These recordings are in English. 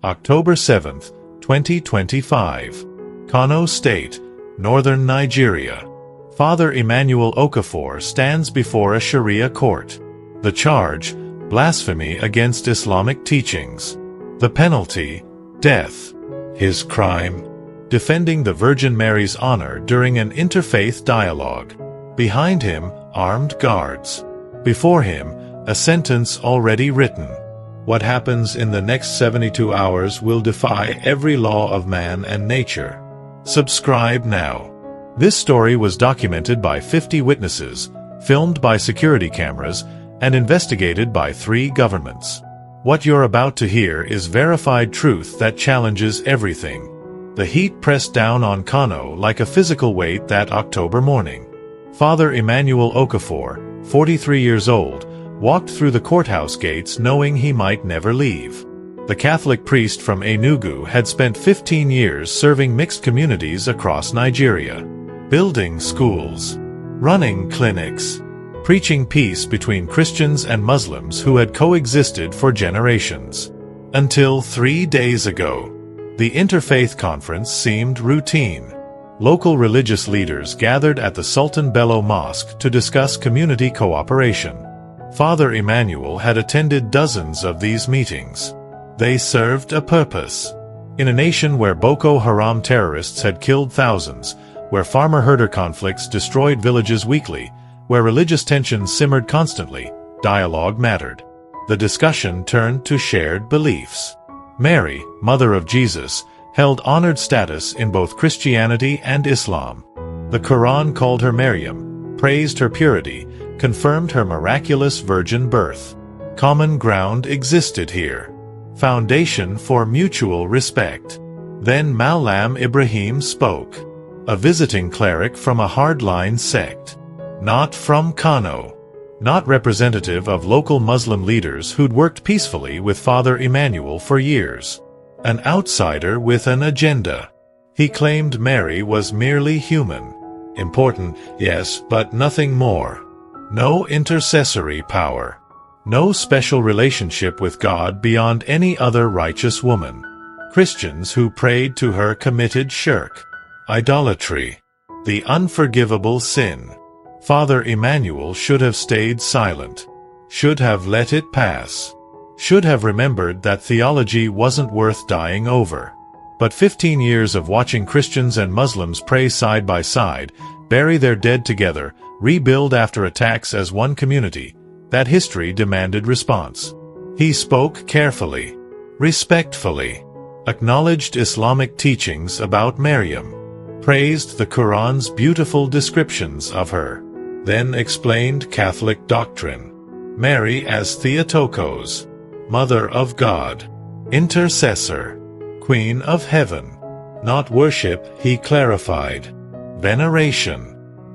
October 7, 2025. Kano State, Northern Nigeria. Father Emmanuel Okafor stands before a Sharia court. The charge: blasphemy against Islamic teachings. The penalty: death. His crime: defending the Virgin Mary's honor during an interfaith dialogue. Behind him, armed guards. Before him, a sentence already written. What happens in the next 72 hours will defy every law of man and nature. Subscribe now. This story was documented by 50 witnesses, filmed by security cameras, and investigated by 3 governments. What you're about to hear is verified truth that challenges everything. The heat pressed down on Kano like a physical weight that October morning. Father Emmanuel Okafor, 43 years old, walked through the courthouse gates knowing he might never leave. The Catholic priest from Enugu had spent 15 years serving mixed communities across Nigeria, building schools, running clinics, preaching peace between Christians and Muslims who had coexisted for generations. Until 3 days ago, the interfaith conference seemed routine. Local religious leaders gathered at the Sultan Bello Mosque to discuss community cooperation. Father Emmanuel had attended dozens of these meetings. They served a purpose. In a nation where Boko Haram terrorists had killed thousands, where farmer-herder conflicts destroyed villages weekly, where religious tensions simmered constantly, dialogue mattered. The discussion turned to shared beliefs. Mary, Mother of Jesus, held honored status in both Christianity and Islam. The Quran called her Marian, praised her purity, confirmed her miraculous virgin birth. Common ground existed here. Foundation for mutual respect. Then Malam Ibrahim spoke. A visiting cleric from a hardline sect. Not from Kano. Not representative of local Muslim leaders who'd worked peacefully with Father Emmanuel for years. An outsider with an agenda. He claimed Mary was merely human. Important, yes, but nothing more. No intercessory power. No special relationship with God beyond any other righteous woman. Christians who prayed to her committed shirk. Idolatry. The unforgivable sin. Father Emmanuel should have stayed silent. Should have let it pass. Should have remembered that theology wasn't worth dying over. But 15 years of watching Christians and Muslims pray side by side, bury their dead together, rebuild after attacks as one community, that history demanded response. He spoke carefully, respectfully, acknowledged Islamic teachings about Mariam, praised the Quran's beautiful descriptions of her, then explained Catholic doctrine. Mary as Theotokos, Mother of God, Intercessor, Queen of Heaven. Not worship, he clarified. Veneration.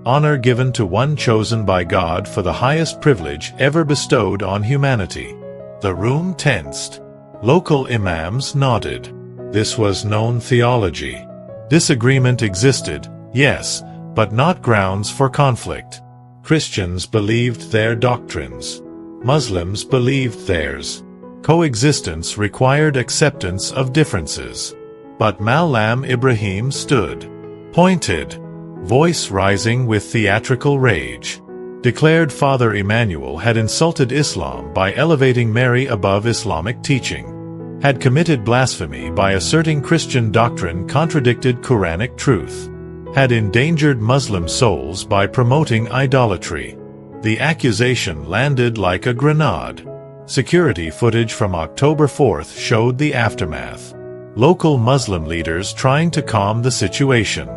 Honor given to one chosen by God for the highest privilege ever bestowed on humanity. The room tensed. Local imams nodded. This was known theology. Disagreement existed, yes, but not grounds for conflict. Christians believed their doctrines. Muslims believed theirs. Coexistence required acceptance of differences. But Malam Ibrahim stood, pointed, voice rising with theatrical rage. Declared Father Emmanuel had insulted Islam by elevating Mary above Islamic teaching. Had committed blasphemy by asserting Christian doctrine contradicted Quranic truth. Had endangered Muslim souls by promoting idolatry. The accusation landed like a grenade. Security footage from October 4th showed the aftermath. Local Muslim leaders trying to calm the situation.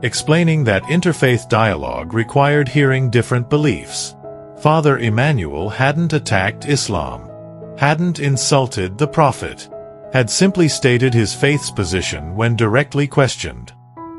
Explaining that interfaith dialogue required hearing different beliefs. Father Emmanuel hadn't attacked Islam. Hadn't insulted the Prophet. Had simply stated his faith's position when directly questioned.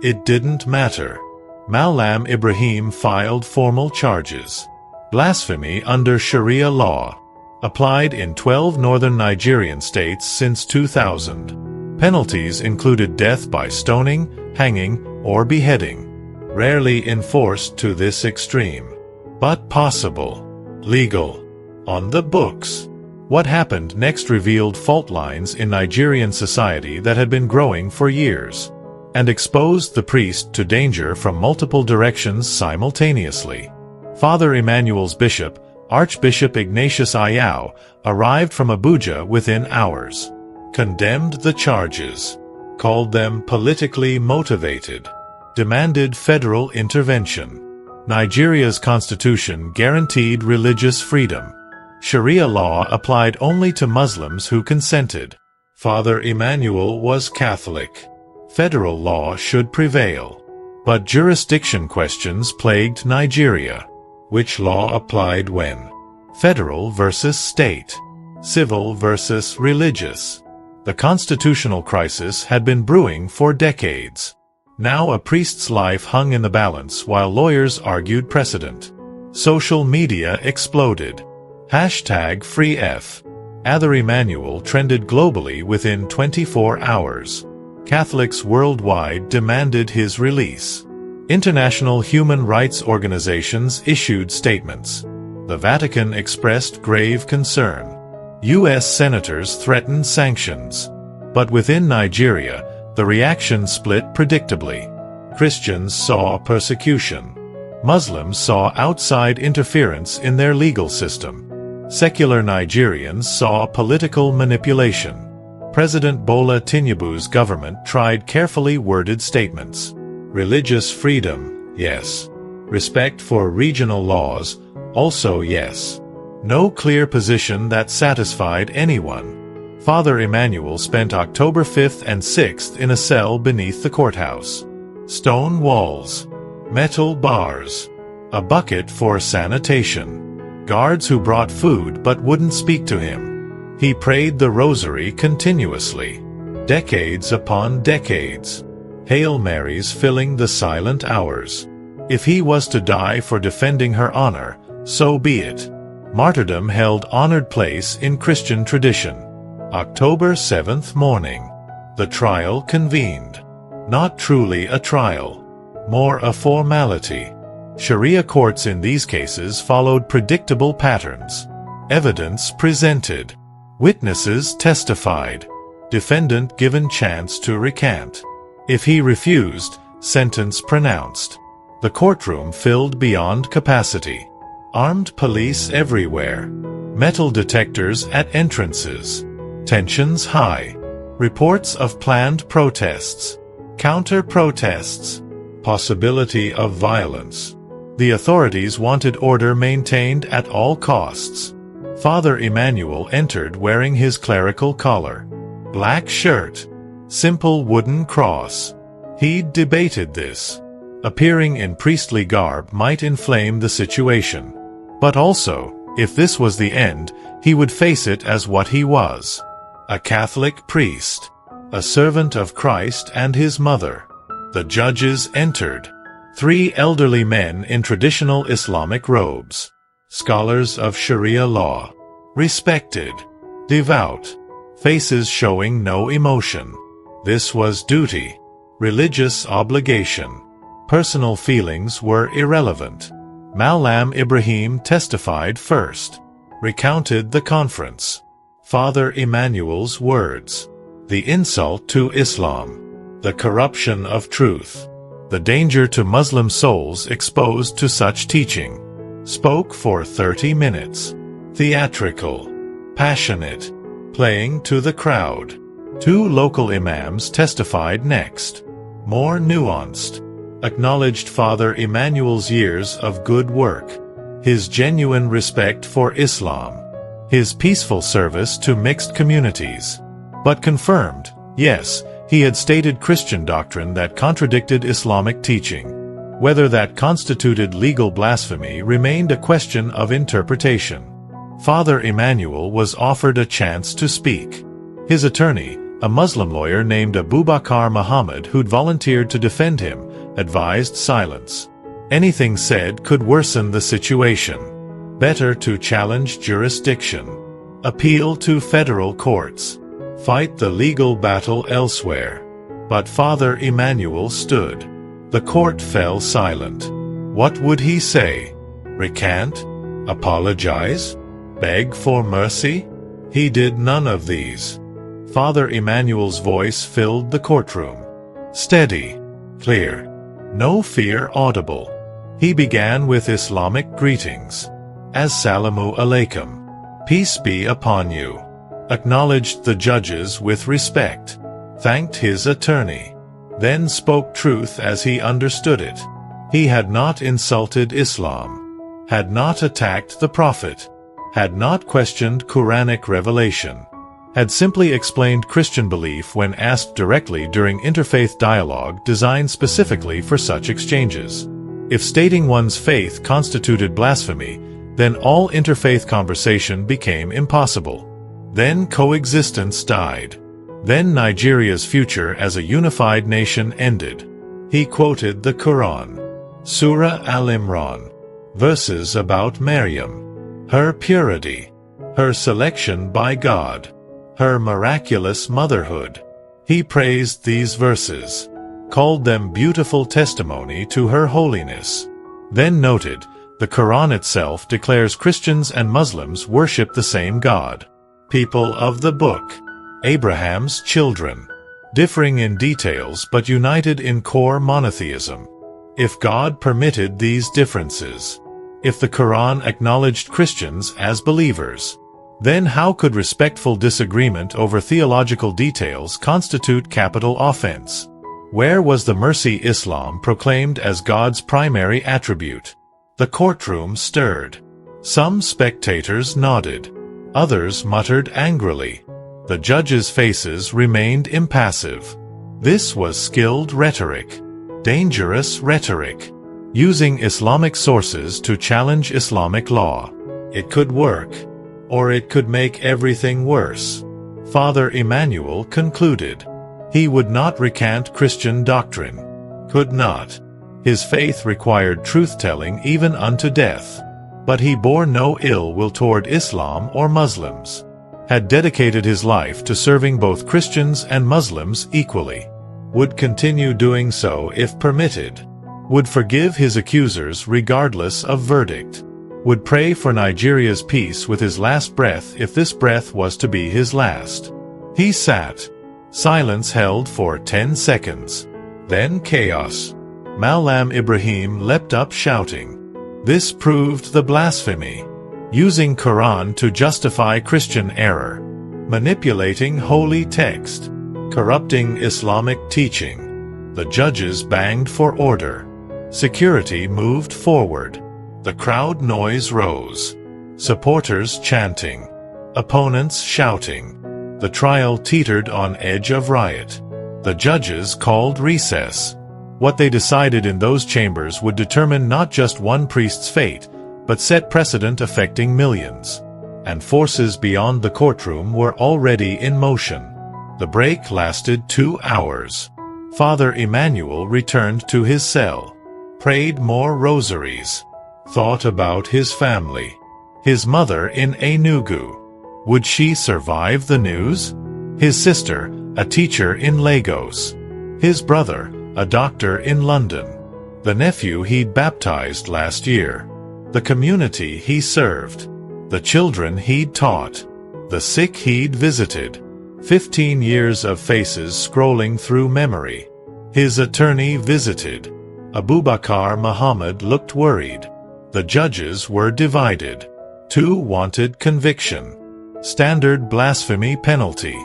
It didn't matter. Malam Ibrahim filed formal charges. Blasphemy under Sharia law. Applied in 12 northern Nigerian states since 2000. Penalties included death by stoning, hanging, or beheading. Rarely enforced to this extreme. But possible. Legal. On the books. What happened next revealed fault lines in Nigerian society that had been growing for years, and exposed the priest to danger from multiple directions simultaneously. Father Emmanuel's bishop, Archbishop Ignatius Ayau, arrived from Abuja within hours, condemned the charges, called them politically motivated, demanded federal intervention. Nigeria's constitution guaranteed religious freedom. Sharia law applied only to Muslims who consented. Father Emmanuel was Catholic. Federal law should prevail. But jurisdiction questions plagued Nigeria. Which law applied when? Federal versus state. Civil versus religious. The constitutional crisis had been brewing for decades. Now a priest's life hung in the balance while lawyers argued precedent. Social media exploded. #FreeF. Father Emmanuel trended globally within 24 hours. Catholics worldwide demanded his release. International human rights organizations issued statements. The Vatican expressed grave concern. U.S. senators threatened sanctions. But within Nigeria, the reaction split predictably. Christians saw persecution. Muslims saw outside interference in their legal system. Secular Nigerians saw political manipulation. President Bola Tinubu's government tried carefully worded statements. Religious freedom, yes. Respect for regional laws, also yes. No clear position that satisfied anyone. Father Emmanuel spent October 5th and 6th in a cell beneath the courthouse. Stone walls. Metal bars. A bucket for sanitation. Guards who brought food but wouldn't speak to him. He prayed the rosary continuously. Decades upon decades. Hail Marys filling the silent hours. If he was to die for defending her honor, so be it. Martyrdom held honored place in Christian tradition. October 7th morning. The trial convened. Not truly a trial. More a formality. Sharia courts in these cases followed predictable patterns. Evidence presented. Witnesses testified. Defendant given chance to recant. If he refused, sentence pronounced. The courtroom filled beyond capacity. Armed police everywhere. Metal detectors at entrances. Tensions high. Reports of planned protests. Counter-protests. Possibility of violence. The authorities wanted order maintained at all costs. Father Emmanuel entered wearing his clerical collar. Black shirt. Simple wooden cross. He'd debated this. Appearing in priestly garb might inflame the situation. But also, if this was the end, he would face it as what he was. A Catholic priest. A servant of Christ and his mother. The judges entered. 3 elderly men in traditional Islamic robes. Scholars of Sharia law. Respected. Devout. Faces showing no emotion. This was duty. Religious obligation. Personal feelings were irrelevant. Malam Ibrahim testified first. Recounted the conference. Father Emmanuel's words. The insult to Islam. The corruption of truth. The danger to Muslim souls exposed to such teaching. Spoke for 30 minutes. Theatrical. Passionate. Playing to the crowd. 2 local imams testified next. More nuanced. Acknowledged Father Emmanuel's years of good work. His genuine respect for Islam. His peaceful service to mixed communities. But confirmed, yes, he had stated Christian doctrine that contradicted Islamic teaching. Whether that constituted legal blasphemy remained a question of interpretation. Father Emmanuel was offered a chance to speak. His attorney, a Muslim lawyer named Abubakar Muhammad who'd volunteered to defend him, advised silence. Anything said could worsen the situation. Better to challenge jurisdiction. Appeal to federal courts. Fight the legal battle elsewhere. But Father Emmanuel stood. The court fell silent. What would he say? Recant? Apologize? Beg for mercy? He did none of these. Father Emmanuel's voice filled the courtroom. Steady, clear, no fear audible. He began with Islamic greetings. Assalamu alaikum. Peace be upon you. Acknowledged the judges with respect. Thanked his attorney. Then spoke truth as he understood it. He had not insulted Islam. Had not attacked the Prophet. Had not questioned Quranic revelation. Had simply explained Christian belief when asked directly during interfaith dialogue designed specifically for such exchanges. If stating one's faith constituted blasphemy, then all interfaith conversation became impossible. Then coexistence died. Then Nigeria's future as a unified nation ended. He quoted the Quran, Surah Al-Imran, verses about Marian, her purity, her selection by God, her miraculous motherhood. He praised these verses, called them beautiful testimony to her holiness. Then noted, the Quran itself declares Christians and Muslims worship the same God. People of the book, Abraham's children, differing in details but united in core monotheism. If God permitted these differences, if the Quran acknowledged Christians as believers, then how could respectful disagreement over theological details constitute capital offense? Where was the mercy Islam proclaimed as God's primary attribute? The courtroom stirred. Some spectators nodded. Others muttered angrily. The judges' faces remained impassive. This was skilled rhetoric. Dangerous rhetoric. Using Islamic sources to challenge Islamic law. It could work. Or it could make everything worse. Father Emmanuel concluded. He would not recant Christian doctrine. Could not. His faith required truth-telling even unto death. But he bore no ill will toward Islam or Muslims. Had dedicated his life to serving both Christians and Muslims equally. Would continue doing so if permitted. Would forgive his accusers regardless of verdict. Would pray for Nigeria's peace with his last breath if this breath was to be his last. He sat. Silence held for 10 seconds. Then chaos. Malam Ibrahim leapt up shouting. This proved the blasphemy. Using Quran to justify Christian error. Manipulating holy text. Corrupting Islamic teaching. The judges banged for order. Security moved forward. The crowd noise rose. Supporters chanting. Opponents shouting. The trial teetered on edge of riot. The judges called recess. What they decided in those chambers would determine not just one priest's fate, but set precedent affecting millions. And forces beyond the courtroom were already in motion. The break lasted 2 hours. Father Emmanuel returned to his cell. Prayed more rosaries. Thought about his family. His mother in Enugu. Would she survive the news? His sister, a teacher in Lagos. His brother, a doctor in London. The nephew he'd baptized last year. The community he served. The children he'd taught. The sick he'd visited. 15 years of faces scrolling through memory. His attorney visited. Abubakar Muhammad looked worried. The judges were divided. 2 wanted conviction. Standard blasphemy penalty.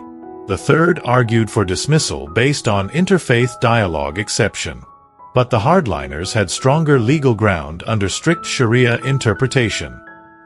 The third argued for dismissal based on interfaith dialogue exception. But the hardliners had stronger legal ground under strict Sharia interpretation.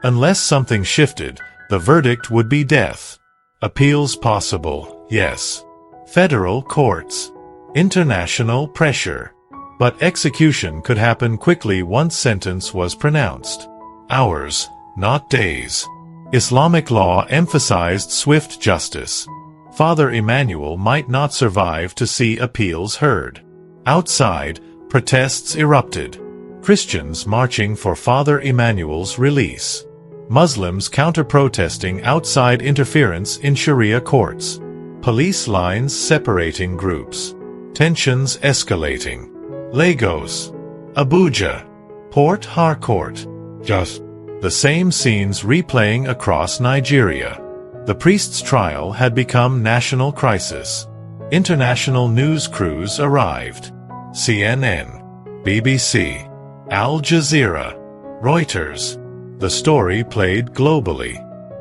Unless something shifted, the verdict would be death. Appeals possible, yes. Federal courts. International pressure. But execution could happen quickly once sentence was pronounced. Hours, not days. Islamic law emphasized swift justice. Father Emmanuel might not survive to see appeals heard. Outside, protests erupted. Christians marching for Father Emmanuel's release. Muslims counter-protesting outside interference in Sharia courts. Police lines separating groups. Tensions escalating. Lagos. Abuja. Port Harcourt. Just the same scenes replaying across Nigeria. The priest's trial had become national crisis. International news crews arrived. CNN, BBC, Al Jazeera, Reuters. The story played globally.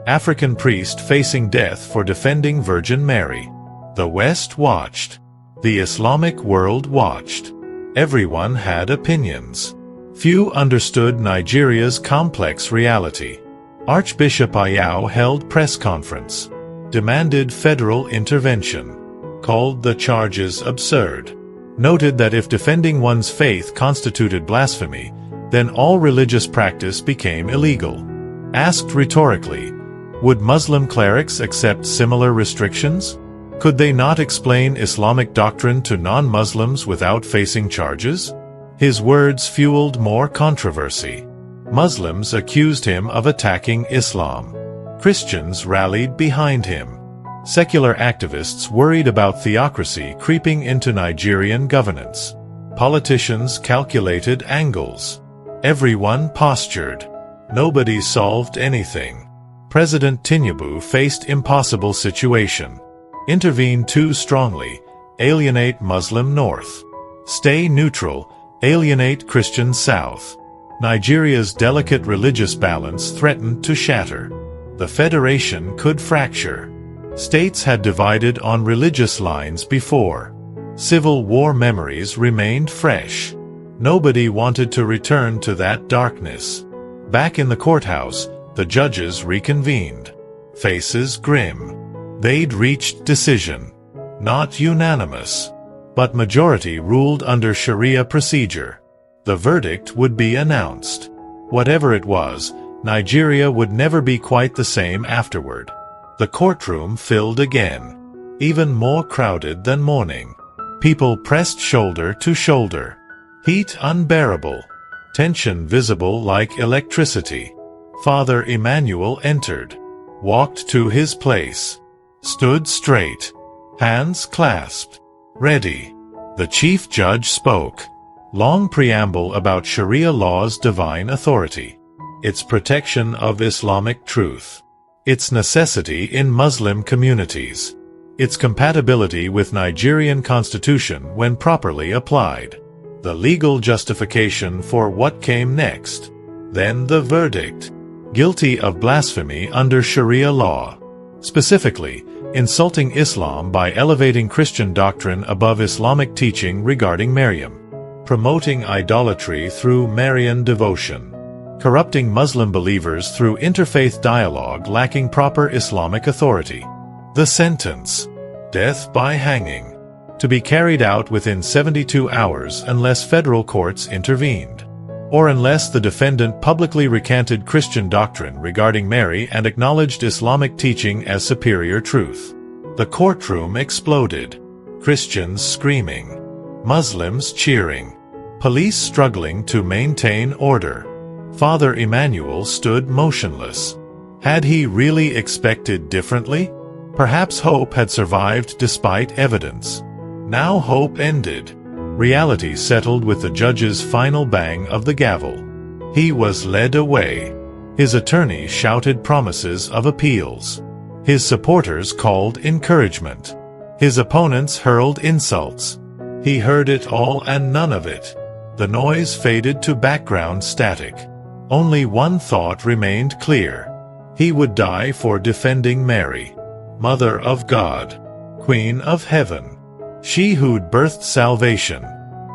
African priest facing death for defending Virgin Mary. The West watched. The Islamic world watched. Everyone had opinions. Few understood Nigeria's complex reality. Archbishop Ayau held press conference, demanded federal intervention, called the charges absurd, noted that if defending one's faith constituted blasphemy, then all religious practice became illegal. Asked rhetorically, would Muslim clerics accept similar restrictions? Could they not explain Islamic doctrine to non-Muslims without facing charges? His words fueled more controversy. Muslims accused him of attacking Islam. Christians rallied behind him. Secular activists worried about theocracy creeping into Nigerian governance. Politicians calculated angles. Everyone postured. Nobody solved anything. President Tinubu faced impossible situation. Intervene too strongly, alienate Muslim North. Stay neutral, alienate Christian South. Nigeria's delicate religious balance threatened to shatter. The federation could fracture. States had divided on religious lines before. Civil war memories remained fresh. Nobody wanted to return to that darkness. Back in the courthouse, the judges reconvened. Faces grim. They'd reached decision. Not unanimous, but majority ruled under Sharia procedure. The verdict would be announced. Whatever it was, Nigeria would never be quite the same afterward. The courtroom filled again, even more crowded than morning. People pressed shoulder to shoulder. Heat unbearable. Tension visible like electricity. Father Emmanuel entered, walked to his place, stood straight, hands clasped, ready. The chief judge spoke. Long preamble about Sharia law's divine authority, its protection of Islamic truth, its necessity in Muslim communities, its compatibility with Nigerian constitution when properly applied, the legal justification for what came next, then the verdict. Guilty of blasphemy under Sharia law. Specifically, insulting Islam by elevating Christian doctrine above Islamic teaching regarding Mariam. Promoting idolatry through Marian devotion. Corrupting Muslim believers through interfaith dialogue lacking proper Islamic authority. The sentence. Death by hanging. To be carried out within 72 hours unless federal courts intervened, or unless the defendant publicly recanted Christian doctrine regarding Mary and acknowledged Islamic teaching as superior truth. The courtroom exploded. Christians screaming. Muslims cheering. Police struggling to maintain order. Father Emmanuel stood motionless. Had he really expected differently? Perhaps hope had survived despite evidence. Now hope ended. Reality settled with the judge's final bang of the gavel. He was led away. His attorney shouted promises of appeals. His supporters called encouragement. His opponents hurled insults. He heard it all and none of it. The noise faded to background static. Only one thought remained clear. He would die for defending Mary, Mother of God, Queen of Heaven. She who'd birthed salvation.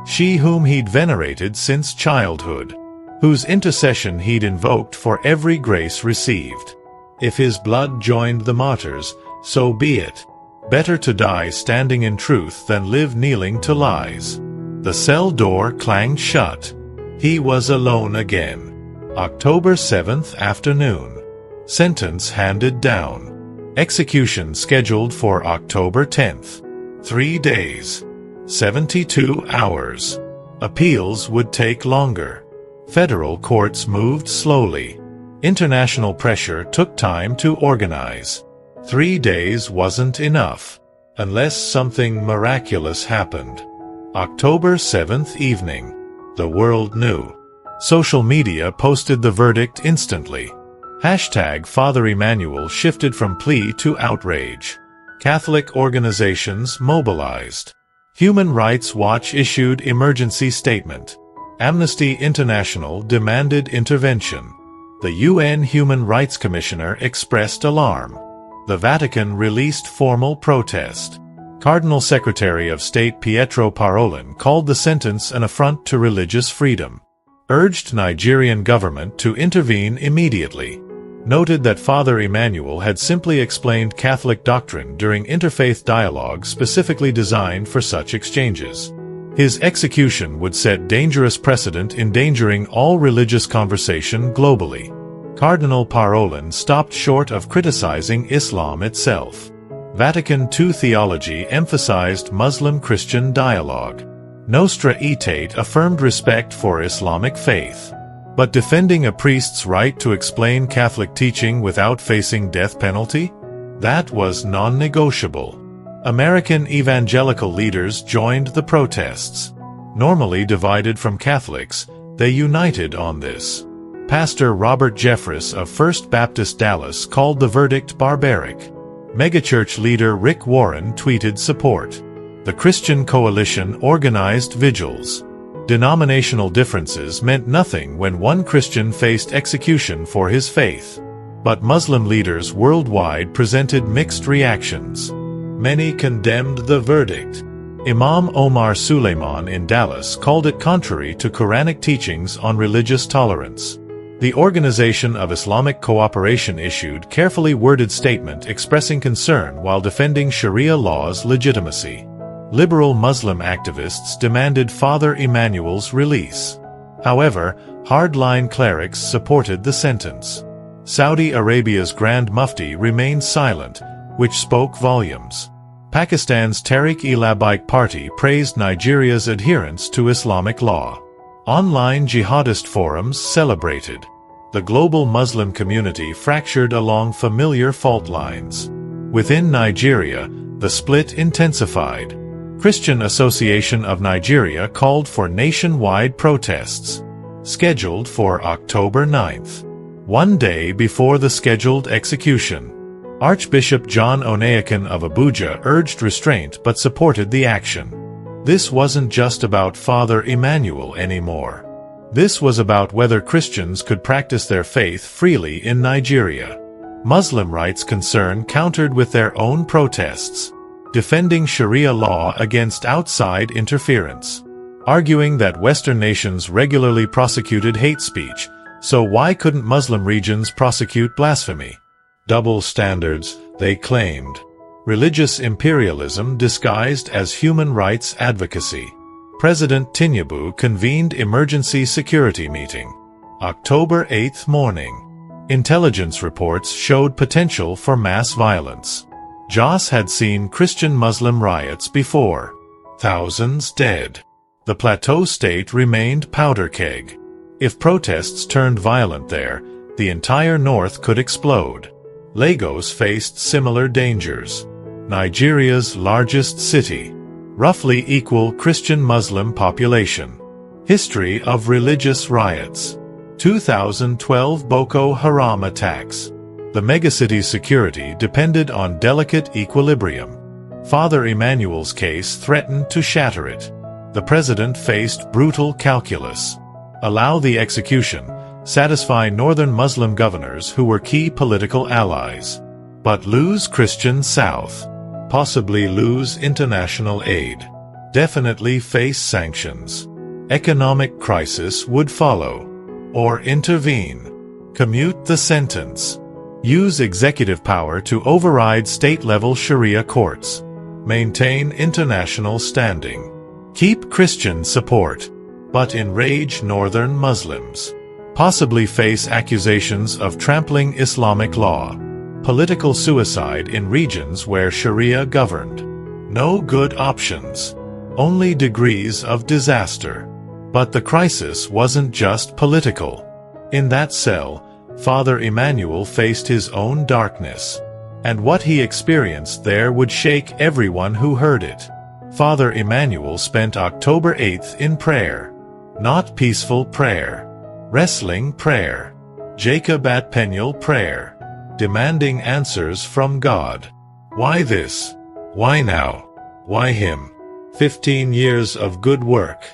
She whom he'd venerated since childhood. Whose intercession he'd invoked for every grace received. If his blood joined the martyrs, so be it. Better to die standing in truth than live kneeling to lies. The cell door clanged shut. He was alone again. October 7th afternoon. Sentence handed down. Execution scheduled for October 10th. 3 days. 72 hours. Appeals would take longer. Federal courts moved slowly. International pressure took time to organize. 3 days wasn't enough, unless something miraculous happened. October 7th evening. The world knew. Social media posted the verdict instantly. Father Emmanuel shifted from plea to outrage. Catholic organizations mobilized. Human Rights Watch issued emergency statement. Amnesty International demanded intervention. The UN Human Rights Commissioner expressed alarm. The Vatican released formal protest. Cardinal Secretary of State Pietro Parolin called the sentence an affront to religious freedom. Urged Nigerian government to intervene immediately. Noted that Father Emmanuel had simply explained Catholic doctrine during interfaith dialogue specifically designed for such exchanges. His execution would set dangerous precedent, endangering all religious conversation globally. Cardinal Parolin stopped short of criticizing Islam itself. Vatican II theology emphasized Muslim-Christian dialogue. Nostra Aetate affirmed respect for Islamic faith. But defending a priest's right to explain Catholic teaching without facing death penalty? That was non-negotiable. American evangelical leaders joined the protests. Normally divided from Catholics, they united on this. Pastor Robert Jeffress of First Baptist Dallas called the verdict barbaric. Megachurch leader Rick Warren tweeted support. The Christian Coalition organized vigils. Denominational differences meant nothing when one Christian faced execution for his faith. But Muslim leaders worldwide presented mixed reactions. Many condemned the verdict. Imam Omar Suleiman in Dallas called it contrary to Quranic teachings on religious tolerance. The Organization of Islamic Cooperation issued carefully worded statement expressing concern while defending Sharia law's legitimacy. Liberal Muslim activists demanded Father Emmanuel's release. However, hardline clerics supported the sentence. Saudi Arabia's Grand Mufti remained silent, which spoke volumes. Pakistan's Tehreek-e-Labbaik Party praised Nigeria's adherence to Islamic law. Online jihadist forums celebrated. The global Muslim community fractured along familiar fault lines. Within Nigeria, the split intensified. Christian Association of Nigeria called for nationwide protests, scheduled for October 9th. One day before the scheduled execution. Archbishop John Onayakan of Abuja urged restraint but supported the action. This wasn't just about Father Emmanuel anymore. This was about whether Christians could practice their faith freely in Nigeria. Muslim rights concern countered with their own protests. Defending Sharia law against outside interference. Arguing that Western nations regularly prosecuted hate speech, so why couldn't Muslim regions prosecute blasphemy? Double standards, they claimed. Religious imperialism disguised as human rights advocacy. President Tinubu convened emergency security meeting. October 8th morning. Intelligence reports showed potential for mass violence. Jos had seen Christian-Muslim riots before. Thousands dead. The Plateau state remained powder keg. If protests turned violent there, the entire north could explode. Lagos faced similar dangers. Nigeria's largest city. Roughly equal Christian-Muslim population. History of religious riots. 2012 Boko Haram attacks. The megacity's security depended on delicate equilibrium. Father Emmanuel's case threatened to shatter it. The president faced brutal calculus. Allow the execution, satisfy northern Muslim governors who were key political allies. But lose Christian South. Possibly lose international aid. Definitely face sanctions. Economic crisis would follow. Or intervene. Commute the sentence. Use executive power to override state-level Sharia courts. Maintain international standing. Keep Christian support. But enrage northern Muslims. Possibly face accusations of trampling Islamic law. Political suicide in regions where Sharia governed. No good options. Only degrees of disaster. But the crisis wasn't just political. In that cell, Father Emmanuel faced his own darkness. And what he experienced there would shake everyone who heard it. Father Emmanuel spent October 8th in prayer. Not peaceful prayer. Wrestling prayer. Jacob at Peniel prayer, demanding answers from God. Why this? Why now? Why him? 15 years of good work,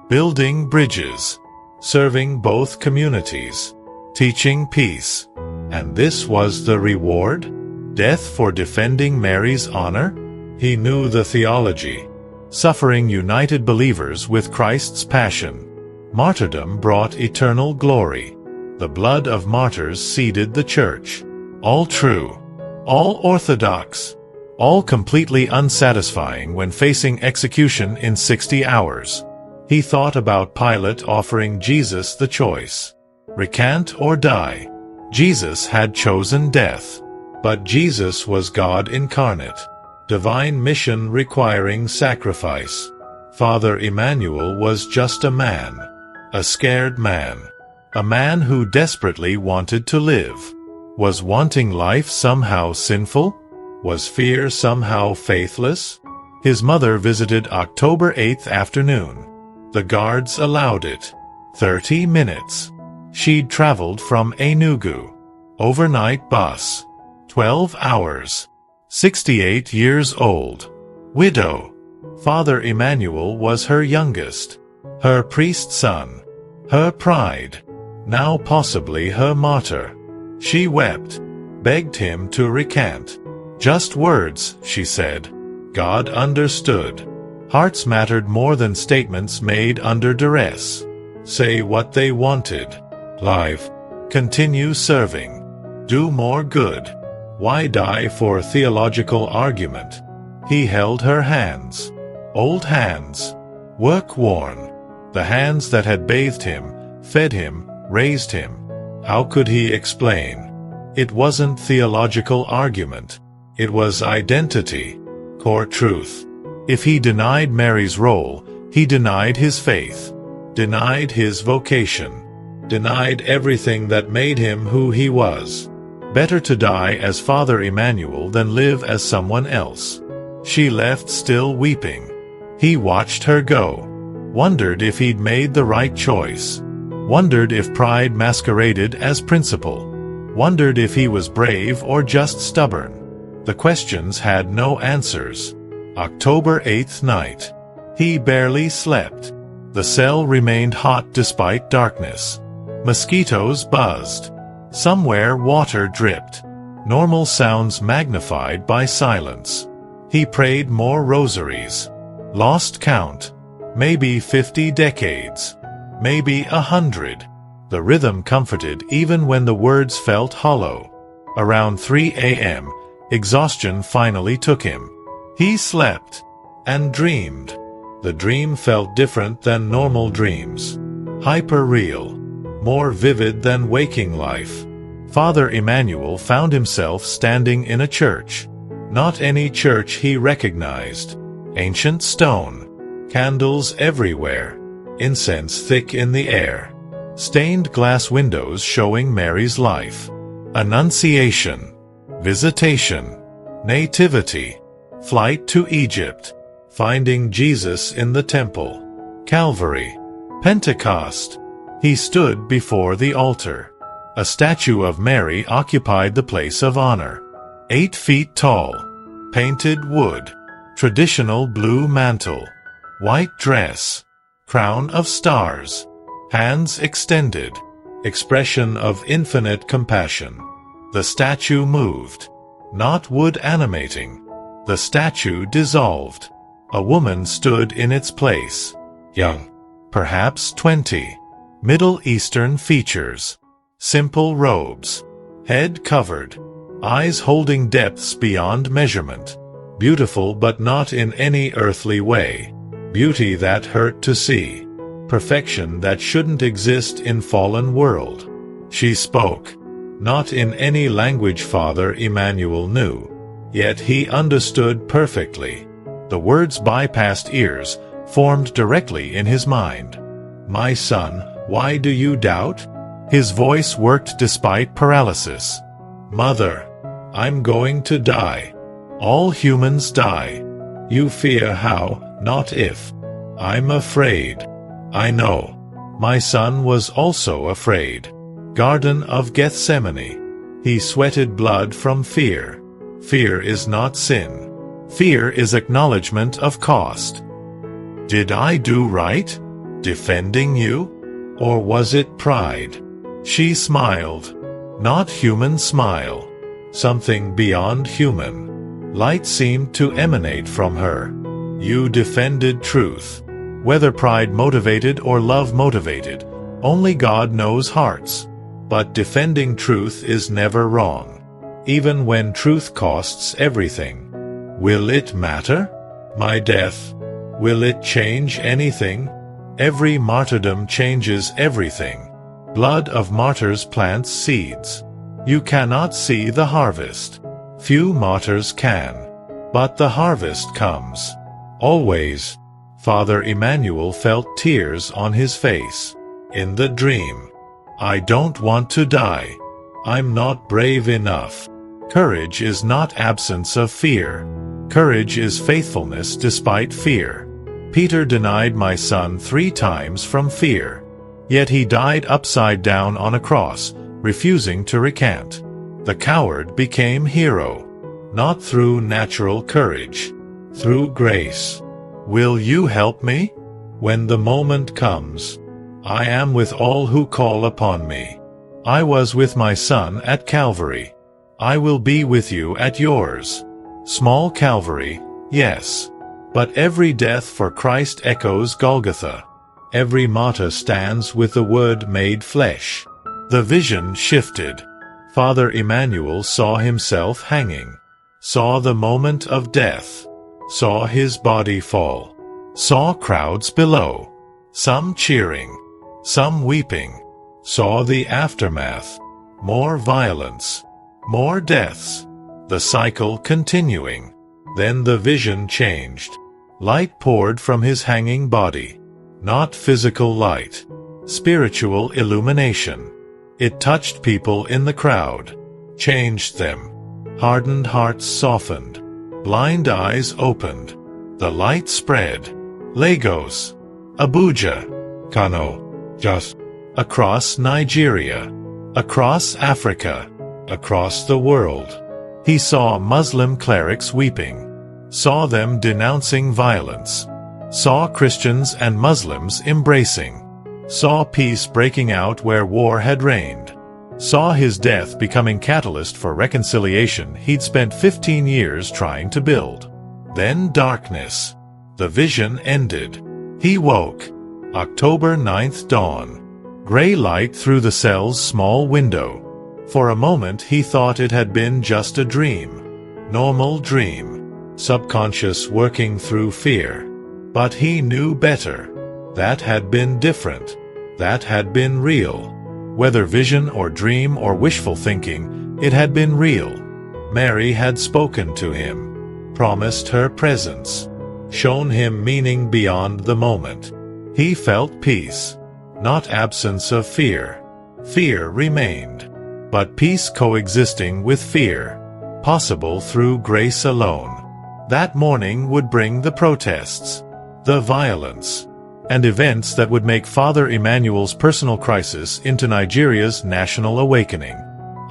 building bridges, serving both communities, teaching peace. And this was the reward? Death for defending Mary's honor? He knew the theology. Suffering united believers with Christ's passion. Martyrdom brought eternal glory. The blood of martyrs seeded the church. All true, all orthodox, all completely unsatisfying when facing execution in 60 hours. He thought about Pilate offering Jesus the choice. Recant or die. Jesus had chosen death. But Jesus was God incarnate. Divine mission requiring sacrifice. Father Emmanuel was just a man. A scared man. A man who desperately wanted to live. Was wanting life somehow sinful? Was fear somehow faithless? His mother visited October 8th afternoon. The guards allowed it. 30 minutes. She'd traveled from Enugu. Overnight bus. 12 hours. 68 years old. Widow. Father Emmanuel was her youngest. Her priest son. Her pride. Now possibly her martyr. She wept. Begged him to recant. Just words, she said. God understood. Hearts mattered more than statements made under duress. Say what they wanted. Live. Continue serving. Do more good. Why die for theological argument? He held her hands. Old hands. Work-worn. The hands that had bathed him, fed him, raised him. How could he explain? It wasn't theological argument. It was identity. Core truth. If he denied Mary's role, he denied his faith. Denied his vocation. Denied everything that made him who he was. Better to die as Father Emmanuel than live as someone else. She left still weeping. He watched her go. Wondered if he'd made the right choice. Wondered if pride masqueraded as principle. Wondered if he was brave or just stubborn. The questions had no answers. October 8th night. He barely slept. The cell remained hot despite darkness. Mosquitoes buzzed. Somewhere water dripped. Normal sounds magnified by silence. He prayed more rosaries. Lost count. Maybe 50 decades. Maybe 100. The rhythm comforted even when the words felt hollow. Around 3 a.m., exhaustion finally took him. He slept. And dreamed. The dream felt different than normal dreams. Hyper-real. More vivid than waking life. Father Emmanuel found himself standing in a church. Not any church he recognized. Ancient stone. Candles everywhere. Incense thick in the air. Stained glass windows showing Mary's life. Annunciation. Visitation. Nativity. Flight to Egypt. Finding Jesus in the temple. Calvary. Pentecost. He stood before the altar. A statue of Mary occupied the place of honor. 8 feet tall. Painted wood. Traditional blue mantle. White dress. Crown of stars. Hands extended. Expression of infinite compassion. The statue moved. Not wood animating. The statue dissolved. A woman stood in its place. Young. Perhaps 20. Middle Eastern features. Simple robes. Head covered. Eyes holding depths beyond measurement. Beautiful but not in any earthly way. Beauty that hurt to see. Perfection that shouldn't exist in fallen world. She spoke. Not in any language Father Emmanuel knew. Yet he understood perfectly. The words bypassed ears, formed directly in his mind. My son, why do you doubt? His voice worked despite paralysis. Mother, I'm going to die. All humans die. You fear how, not if. I'm afraid. I know. My son was also afraid. Garden of Gethsemane. He sweated blood from fear. Fear is not sin. Fear is acknowledgement of cost. Did I do right, defending you? Or was it pride? She smiled. Not human smile. Something beyond human. Light seemed to emanate from her. You defended truth. Whether pride motivated or love motivated, only God knows hearts. But defending truth is never wrong, even when truth costs everything. Will it matter? My death. Will it change anything? Every martyrdom changes everything. Blood of martyrs plants seeds. You cannot see the harvest. Few martyrs can. But the harvest comes. Always. Father Emmanuel felt tears on his face. In the dream. I don't want to die. I'm not brave enough. Courage is not absence of fear. Courage is faithfulness despite fear. Peter denied my son 3 times from fear. Yet he died upside down on a cross, refusing to recant. The coward became hero. Not through natural courage. Through grace. Will you help me? When the moment comes. I am with all who call upon me. I was with my son at Calvary. I will be with you at yours. Small Calvary, yes. But every death for Christ echoes Golgotha. Every martyr stands with the Word made flesh. The vision shifted. Father Emmanuel saw himself hanging. Saw the moment of death. Saw his body fall. Saw crowds below. Some cheering. Some weeping. Saw the aftermath. More violence. More deaths. The cycle continuing. Then the vision changed. Light poured from his hanging body. Not physical light. Spiritual illumination. It touched people in the crowd. Changed them. Hardened hearts softened. Blind eyes opened. The light spread. Lagos. Abuja. Kano. Just. Across Nigeria. Across Africa. Across the world. He saw Muslim clerics weeping. Saw them denouncing violence. Saw Christians and Muslims embracing. Saw peace breaking out where war had reigned. Saw his death becoming catalyst for reconciliation he'd spent 15 years trying to build. Then darkness. The vision ended. He woke. October 9th dawn. Gray light through the cell's small window. For a moment he thought it had been just a dream. Normal dream. Subconscious working through fear. But he knew better. That had been different. That had been real. Whether vision or dream or wishful thinking, it had been real. Mary had spoken to him. Promised her presence. Shown him meaning beyond the moment. He felt peace. Not absence of fear. Fear remained. But peace coexisting with fear. Possible through grace alone. That morning would bring the protests. The violence. And events that would make Father Emmanuel's personal crisis into Nigeria's national awakening.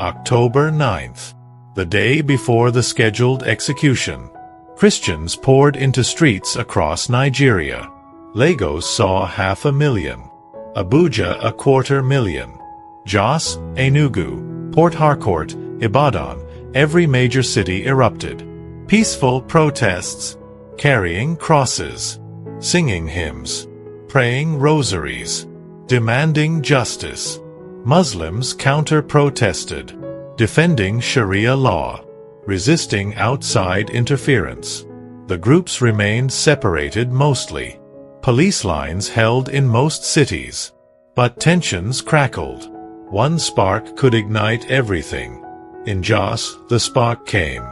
October 9th. The day before the scheduled execution. Christians poured into streets across Nigeria. Lagos saw 500,000. Abuja 250,000. Jos, Enugu, Port Harcourt, Ibadan, every major city erupted. Peaceful protests. Carrying crosses. Singing hymns. Praying rosaries. Demanding justice. Muslims counter-protested. Defending Sharia law. Resisting outside interference. The groups remained separated mostly. Police lines held in most cities. But tensions crackled. One spark could ignite everything. In Jos, the spark came.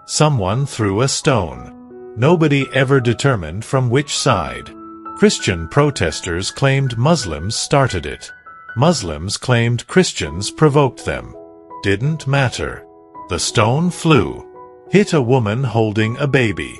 Someone threw a stone. Nobody ever determined from which side. Christian protesters claimed Muslims started it. Muslims claimed Christians provoked them. Didn't matter. The stone flew. Hit a woman holding a baby.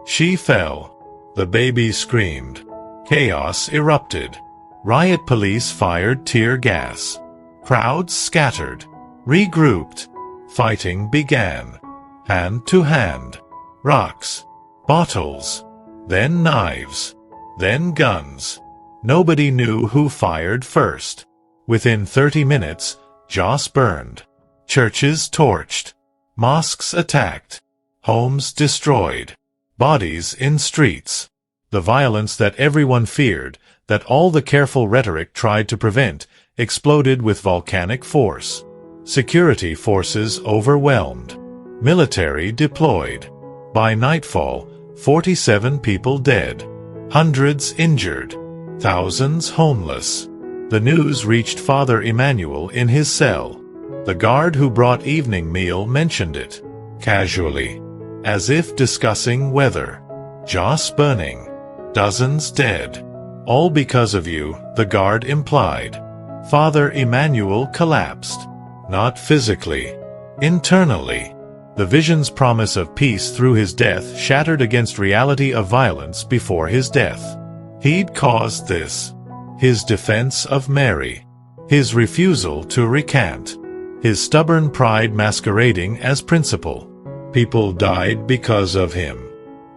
She fell. The baby screamed. Chaos erupted. Riot police fired tear gas. Crowds scattered, regrouped. Fighting began. Hand to hand. Rocks. Bottles. Then knives. Then guns. Nobody knew who fired first. Within 30 minutes, Jos burned. Churches torched. Mosques attacked. Homes destroyed. Bodies in streets. The violence that everyone feared, that all the careful rhetoric tried to prevent, exploded with volcanic force. Security forces overwhelmed. Military deployed. By nightfall, 47 people dead. Hundreds injured. Thousands homeless. The news reached Father Emmanuel in his cell. The guard who brought evening meal mentioned it, casually, as if discussing weather. Jos burning. Dozens dead. All because of you, the guard implied. Father Emmanuel collapsed. Not physically. Internally. The vision's promise of peace through his death shattered against reality of violence before his death. He'd caused this. His defense of Mary. His refusal to recant. His stubborn pride masquerading as principle. People died because of him.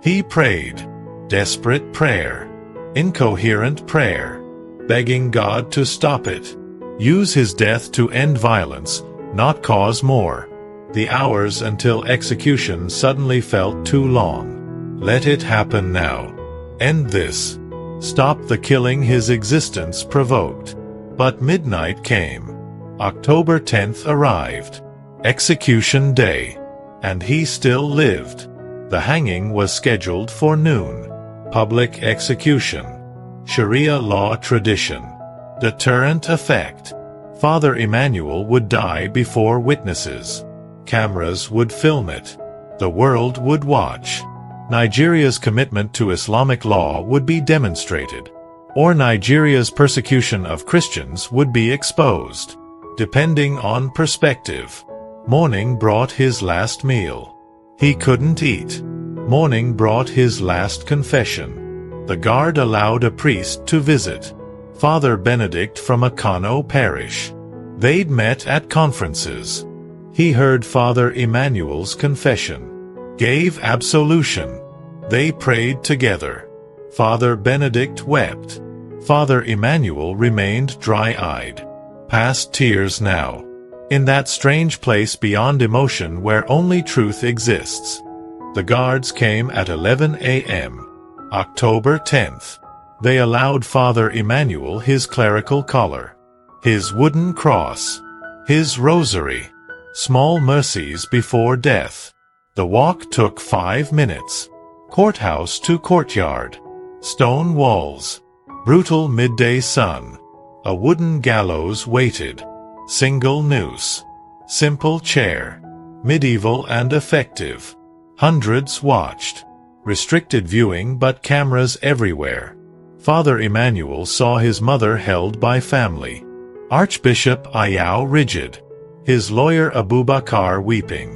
He prayed. Desperate prayer. Incoherent prayer. Begging God to stop it. Use his death to end violence, not cause more. The hours until execution suddenly felt too long. Let it happen now. End this. Stop the killing his existence provoked. But midnight came. October 10th arrived. Execution day. And he still lived. The hanging was scheduled for noon. Public execution. Sharia law tradition. Deterrent effect. Father Emmanuel would die before witnesses. Cameras would film it. The world would watch. Nigeria's commitment to Islamic law would be demonstrated. Or Nigeria's persecution of Christians would be exposed. Depending on perspective. Morning brought his last meal. He couldn't eat. Morning brought his last confession. The guard allowed a priest to visit. Father Benedict from a Kano parish. They'd met at conferences. He heard Father Emmanuel's confession. Gave absolution. They prayed together. Father Benedict wept. Father Emmanuel remained dry-eyed. Past tears now. In that strange place beyond emotion where only truth exists. The guards came at 11 a.m. October 10th. They allowed Father Emmanuel his clerical collar, his wooden cross, his rosary, small mercies before death. The walk took 5 minutes. Courthouse to courtyard. Stone walls. Brutal midday sun. A wooden gallows waited. Single noose. Simple chair. Medieval and effective. Hundreds watched. Restricted viewing but cameras everywhere. Father Emmanuel saw his mother held by family. Archbishop Ayau rigid. His lawyer Abubakar weeping.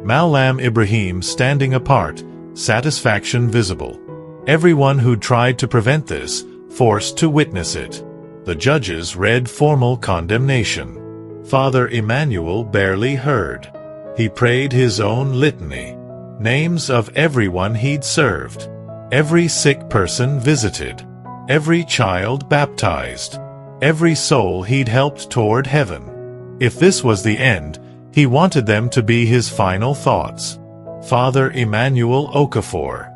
Malam Ibrahim standing apart, satisfaction visible. Everyone who tried to prevent this, forced to witness it. The judges read formal condemnation. Father Emmanuel barely heard. He prayed his own litany. Names of everyone he'd served. Every sick person visited. Every child baptized. Every soul he'd helped toward heaven. If this was the end, he wanted them to be his final thoughts. Father Emmanuel Okafor.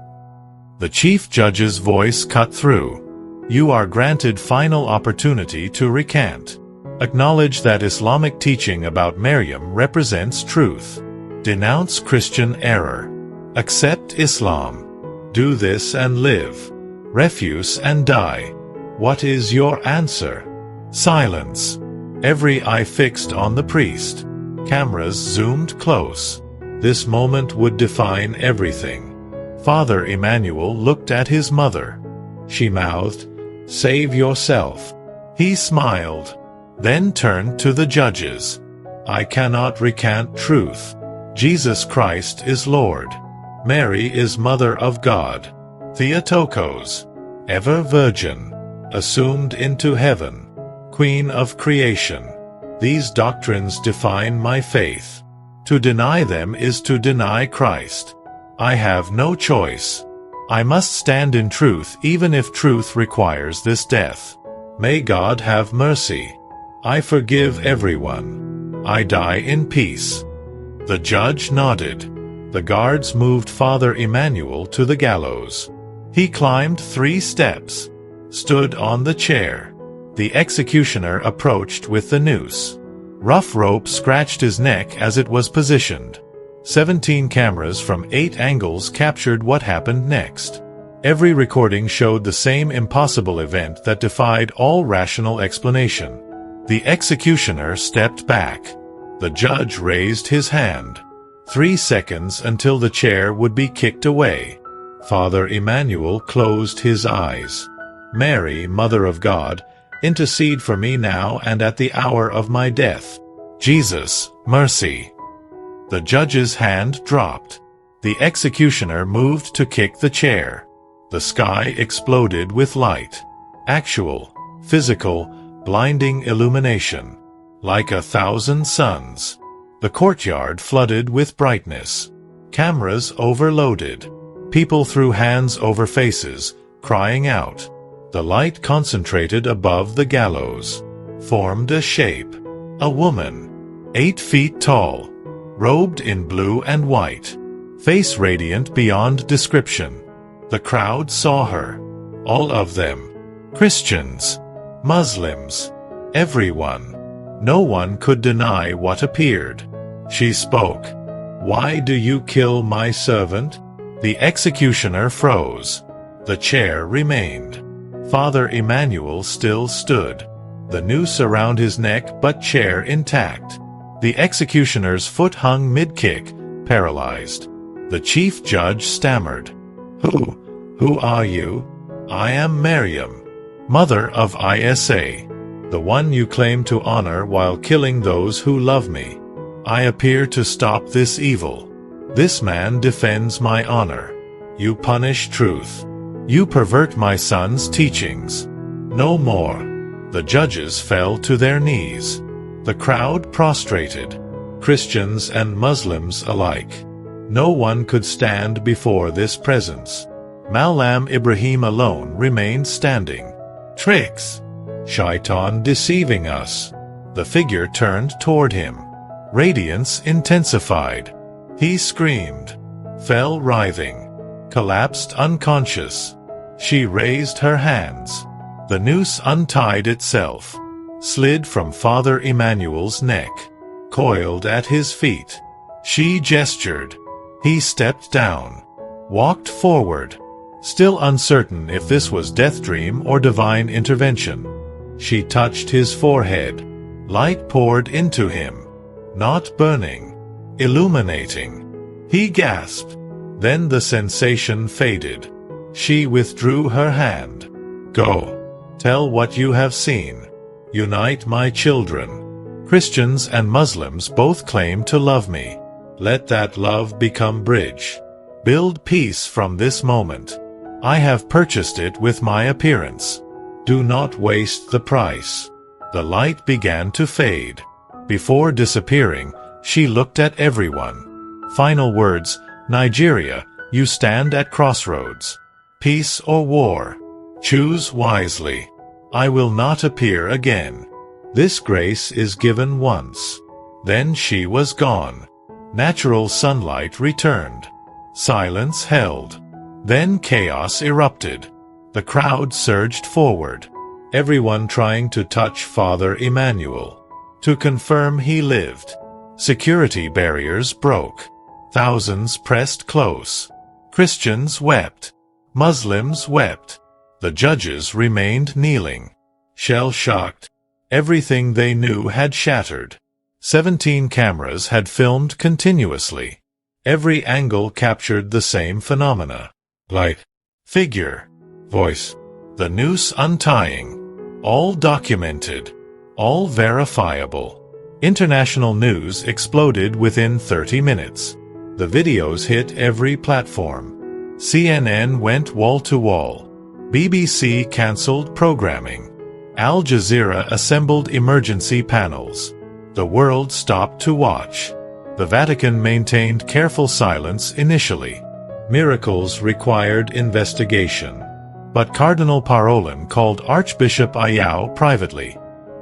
The chief judge's voice cut through. You are granted final opportunity to recant. Acknowledge that Islamic teaching about Mariam represents truth. Denounce Christian error. Accept Islam. Do this and live. Refuse and die. What is your answer? Silence. Every eye fixed on the priest. Cameras zoomed close. This moment would define everything. Father Emmanuel looked at his mother. She mouthed, "Save yourself." He smiled. Then turned to the judges. I cannot recant truth. Jesus Christ is Lord. Mary is Mother of God. Theotokos. Ever Virgin. Assumed into heaven. Queen of creation. These doctrines define my faith. To deny them is to deny Christ. I have no choice. I must stand in truth even if truth requires this death. May God have mercy. I forgive everyone. I die in peace." The judge nodded. The guards moved Father Emmanuel to the gallows. He climbed 3 steps, stood on the chair. The executioner approached with the noose. Rough rope scratched his neck as it was positioned. 17 cameras from 8 angles captured what happened next. Every recording showed the same impossible event that defied all rational explanation. The executioner stepped back. The judge raised his hand. 3 seconds until the chair would be kicked away. Father Emmanuel closed his eyes. "Mary, Mother of God, intercede for me now and at the hour of my death. Jesus, mercy." The judge's hand dropped. The executioner moved to kick the chair. The sky exploded with light. Actual, physical, blinding illumination. Like 1,000 suns. The courtyard flooded with brightness. Cameras overloaded. People threw hands over faces, crying out. The light concentrated above the gallows. Formed a shape. A woman. 8 feet tall. Robed in blue and white. Face radiant beyond description. The crowd saw her. All of them. Christians. Muslims. Everyone. No one could deny what appeared. She spoke. "Why do you kill my servant?" The executioner froze. The chair remained. Father Emmanuel still stood. The noose around his neck but chair intact. The executioner's foot hung mid-kick, paralyzed. The chief judge stammered. Who are you?" "I am Marian, Mother of Isa, the one you claim to honor while killing those who love me. I appear to stop this evil. This man defends my honor. You punish truth. You pervert my son's teachings. No more." The judges fell to their knees. The crowd prostrated. Christians and Muslims alike. No one could stand before this presence. Malam Ibrahim alone remained standing. Tricks! Shaitan deceiving us. The figure turned toward him. Radiance intensified. He screamed. Fell writhing. Collapsed unconscious. She raised her hands. The noose untied itself. Slid from Father Emmanuel's neck. Coiled at his feet. She gestured. He stepped down. Walked forward. Still uncertain if this was death dream or divine intervention. She touched his forehead. Light poured into him. Not burning. Illuminating. He gasped. Then the sensation faded. She withdrew her hand. "Go. Tell what you have seen. Unite my children. Christians and Muslims both claim to love me. Let that love become bridge. Build peace from this moment. I have purchased it with my appearance. Do not waste the price." The light began to fade. Before disappearing, she looked at everyone. Final words, "Nigeria, you stand at crossroads. Peace or war. Choose wisely. I will not appear again. This grace is given once." Then she was gone. Natural sunlight returned. Silence held. Then chaos erupted. The crowd surged forward. Everyone trying to touch Father Emmanuel. To confirm he lived. Security barriers broke. Thousands pressed close. Christians wept. Muslims wept. The judges remained kneeling. Shell-shocked. Everything they knew had shattered. 17 cameras had filmed continuously. Every angle captured the same phenomena. Light. Figure. Voice. The noose untying. All documented. All verifiable. International news exploded within 30 minutes. The videos hit every platform. CNN went wall-to-wall. BBC cancelled programming. Al Jazeera assembled emergency panels. The world stopped to watch. The Vatican maintained careful silence initially. Miracles required investigation. But Cardinal Parolin called Archbishop Ayau privately.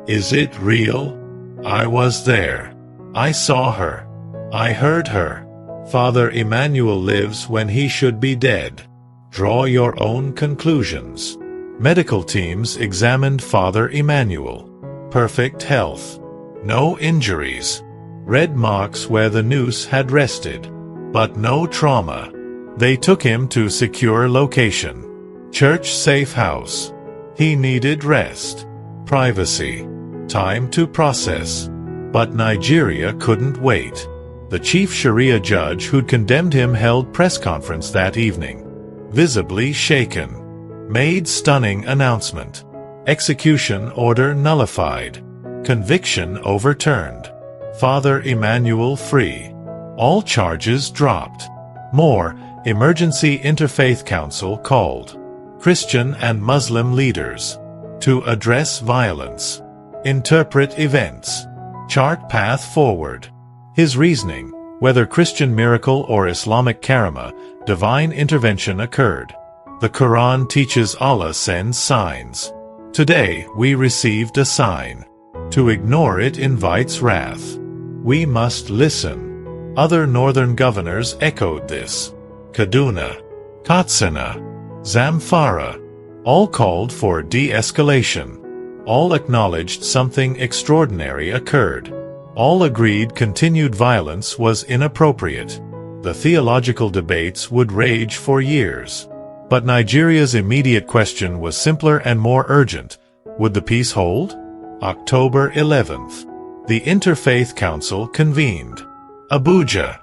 "Is it real? I was there. I saw her. I heard her. Father Emmanuel lives when he should be dead. Draw your own conclusions." Medical teams examined Father Emmanuel. Perfect health. No injuries. Red marks where the noose had rested. But no trauma. They took him to secure location. Church safe house. He needed rest. Privacy. Time to process. But Nigeria couldn't wait. The chief Sharia judge who'd condemned him held press conference that evening. Visibly shaken. Made stunning announcement. Execution order nullified. Conviction overturned. Father Emmanuel free. All charges dropped. More, Emergency Interfaith Council called. Christian and Muslim leaders. To address violence. Interpret events. Chart path forward. His reasoning, whether Christian miracle or Islamic karama, divine intervention occurred. The Quran teaches Allah sends signs. Today we received a sign. To ignore it invites wrath. We must listen. Other northern governors echoed this. Kaduna, Katsina, Zamfara, all called for de-escalation. All acknowledged something extraordinary occurred. All agreed continued violence was inappropriate. The theological debates would rage for years. But Nigeria's immediate question was simpler and more urgent. Would the peace hold? October 11th. The Interfaith Council convened. Abuja.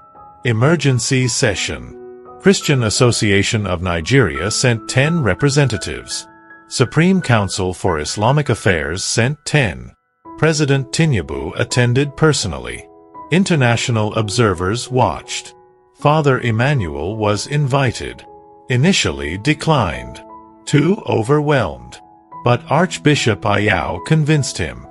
Emergency session. Christian Association of Nigeria sent 10 representatives. Supreme Council for Islamic Affairs sent 10. President Tinubu attended personally. International observers watched. Father Emmanuel was invited. Initially declined. Too overwhelmed. But Archbishop Ayau convinced him.